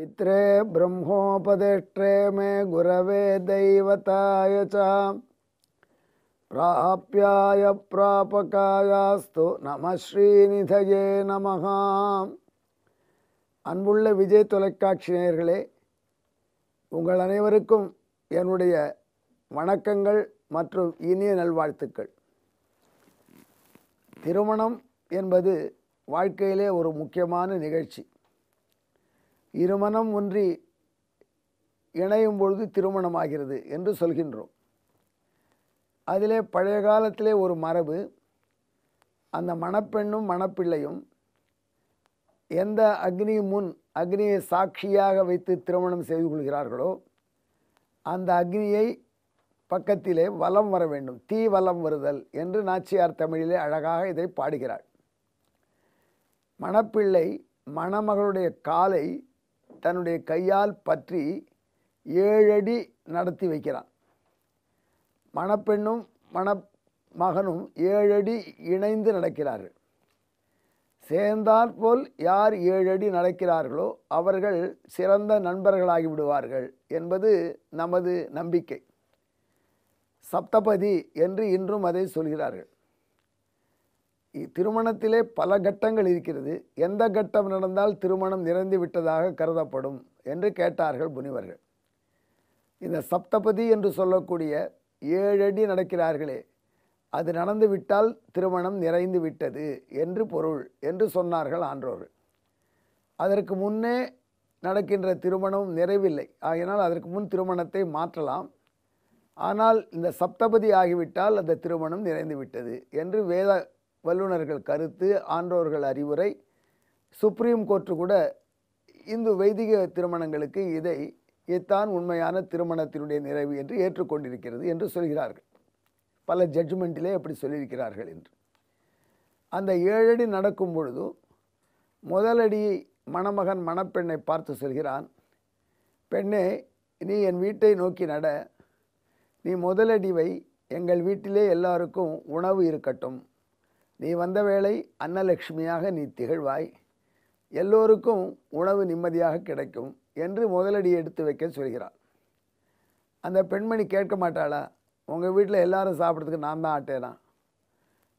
पित्रे ब्रह्मोपदेष्ट्रे मे गुरवे दैवताय च प्राप्याय प्रापकायास्तु நம ஸ்ரீநிதயே நமः. அன்புள்ள விஜய் தொலைக்காட்சி நேயர்களே, உங்கள் அனைவருக்கும் என்னுடைய வணக்கங்கள் மற்றும் இனிய நல்வாழ்த்துக்கள். திருமணம் என்பது வாழ்க்கையிலே ஒரு முக்கியமான நிகழ்ச்சி. இருமனம் ஒன்றி இணையும் பொழுது திருமணமாகிறது என்று சொல்கின்றோம். அதிலே பழைய காலத்திலே ஒரு மரபு, அந்த மணப்பெண்ணும் மணப்பிள்ளையும் எந்த அக்னி முன் அக்னியை சாட்சியாக வைத்து திருமணம் செய்து கொள்கிறார்களோ அந்த அக்னியை பக்கத்திலே வலம் வர வேண்டும், தீ வலம் வருதல் என்று நாச்சியார் தமிழிலே அழகாக இதை பாடுகிறாள். மணப்பிள்ளை மணமகளுடைய காலை தன்னுடைய கையால் பற்றி 7 அடி நடத்தி வைக்கிறான். மணப்பெண்ணும் மணமகனும் 7 அடி இணைந்து நடக்கிறார்கள். சேர்ந்தாற்போல் யார் 7 அடி நடக்கிறார்களோ அவர்கள் சிறந்த நண்பர்களாகி விடுவார்கள் என்பது நமது நம்பிக்கை. சப்தபதி என்று இன்றும் அதை சொல்கிறார்கள். திருமணத்திலே பல கட்டங்கள் இருக்கிறது. எந்த கட்டம் நடந்தால் திருமணம் நிறைந்து விட்டதாக கருதப்படும் என்று கேட்டார்கள் முனிவர்கள். இந்த சப்தபதி என்று சொல்லக்கூடிய 7 அடி நடக்கிறார்களே, அது நடந்து விட்டால் திருமணம் நிறைந்து விட்டது என்று பொருள் என்று சொன்னார்கள் ஆன்றோர்கள். அதற்கு முன்னே நடக்கின்ற திருமணம் நிறைவில்லை, ஆகினால் அதற்கு முன் திருமணத்தை மாற்றலாம். ஆனால் இந்த சப்தபதி ஆகிவிட்டால் அந்த திருமணம் நிறைந்து விட்டது என்று வேத வல்லுநர்கள் கருத்து, ஆன்றோர்கள் அறிவுரை. சுப்ரீம் கோர்ட்டு கூட இந்து வைதிக திருமணங்களுக்கு இதைத்தான் உண்மையான திருமணத்தினுடைய நிறைவு என்று ஏற்றுக்கொண்டிருக்கிறது என்று சொல்கிறார்கள். பல ஜட்ஜ்மெண்ட்டிலே அப்படி சொல்லியிருக்கிறார்கள் என்று. அந்த 7 அடி நடக்கும் பொழுது முதலடி மணமகன் மணப்பெண்ணை பார்த்து சொல்கிறான், பெண்ணே, நீ என் வீட்டை நோக்கி நட, நீ முதலடி வை, எங்கள் வீட்டிலே எல்லாருக்கும் உணவு இருக்கட்டும், நீ வந்த வேளை அன்னலட்சுமியாக நீ திகழ்வாய், எல்லோருக்கும் உணவு நிம்மதியாக கிடைக்கும் என்று முதலடி எடுத்து வைக்க சொல்கிறான். அந்த பெண்மணி கேட்க மாட்டாளா? உங்கள் வீட்டில் எல்லாரும் சாப்பிட்றதுக்கு நான் தான் ஆட்டேனா,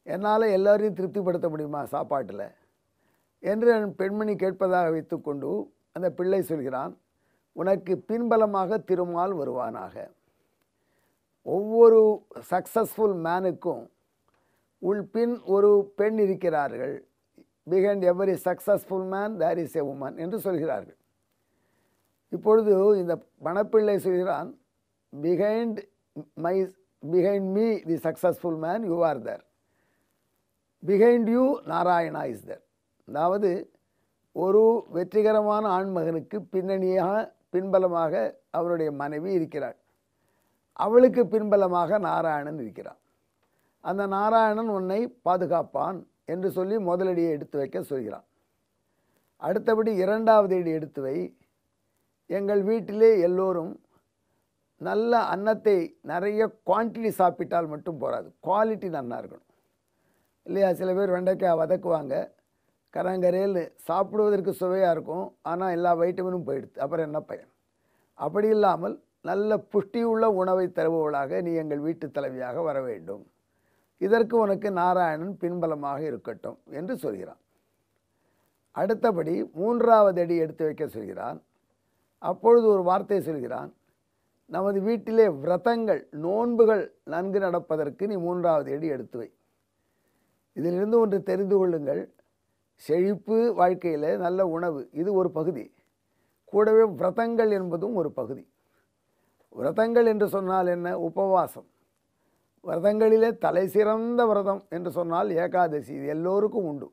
என்னால் எல்லோரையும் திருப்திப்படுத்த முடியுமா சாப்பாட்டில் என்று என் பெண்மணி கேட்பதாக வைத்துக்கொண்டு அந்த பிள்ளை சொல்கிறான், உனக்கு பின்பலமாக திருமால் வருவானாக. ஒவ்வொரு சக்ஸஸ்ஃபுல் மேனுக்கும் உள்பின் ஒரு பெண் இருக்கிறார்கள். Behind every successful man there is a woman என்று சொல்கிறார்கள். இப்பொழுது இந்த மணப்பிள்ளை சொல்கிறான், behind me the successful man you are there, behind you Narayana is there. அதாவது ஒரு வெற்றிகரமான ஆண்மகனுக்கு பின்பலமாக அவருடைய மனைவி இருக்கிறாள், அவளுக்கு பின்பலமாக நாராயணன் இருக்கிறான். அந்த நாராயணன் உன்னை பாதுகாப்பான் என்று சொல்லி முதலடியை எடுத்து வைக்க சொல்கிறான். அடுத்தபடி 2வது அடி எடுத்து வை, எங்கள் வீட்டிலே எல்லோரும் நல்ல அன்னத்தை நிறைய குவான்டிட்டி சாப்பிட்டால் மட்டும் போகாது, குவாலிட்டி நல்லா இருக்கணும் இல்லையா? சில பேர் வெண்டைக்காய் வதக்குவாங்க, கரங்கரையில் சாப்பிடுவதற்கு சுவையாக இருக்கும், ஆனால் எல்லா வைட்டமினும் போயிடுது, அப்புறம் என்ன பயன்? அப்படி இல்லாமல் நல்ல புஷ்டியுள்ள உணவை தருபவளாக நீ எங்கள் வீட்டு தலைவியாக வர வேண்டும், இதற்கு உனக்கு நாராயணன் பின்பலமாக இருக்கட்டும் என்று சொல்கிறான். அடுத்தபடி 3வது அடி எடுத்து வைக்க சொல்கிறான். அப்பொழுது ஒரு வார்த்தை சொல்கிறான், நமது வீட்டிலே விரதங்கள் நோன்புகள் நன்கு நடப்பதற்கு நீ 3வது அடி எடுத்து வை. இதிலிருந்து ஒன்று தெரிந்து கொள்ளுங்கள், செழிப்பு வாழ்க்கையில் நல்ல உணவு இது ஒரு பகுதி, கூடவே விரதங்கள் என்பதும் ஒரு பகுதி. விரதங்கள் என்று சொன்னால் என்ன? உபவாசம். விரதங்களிலே தலை சிறந்த விரதம் என்று சொன்னால் ஏகாதசி, இது எல்லோருக்கும் உண்டு.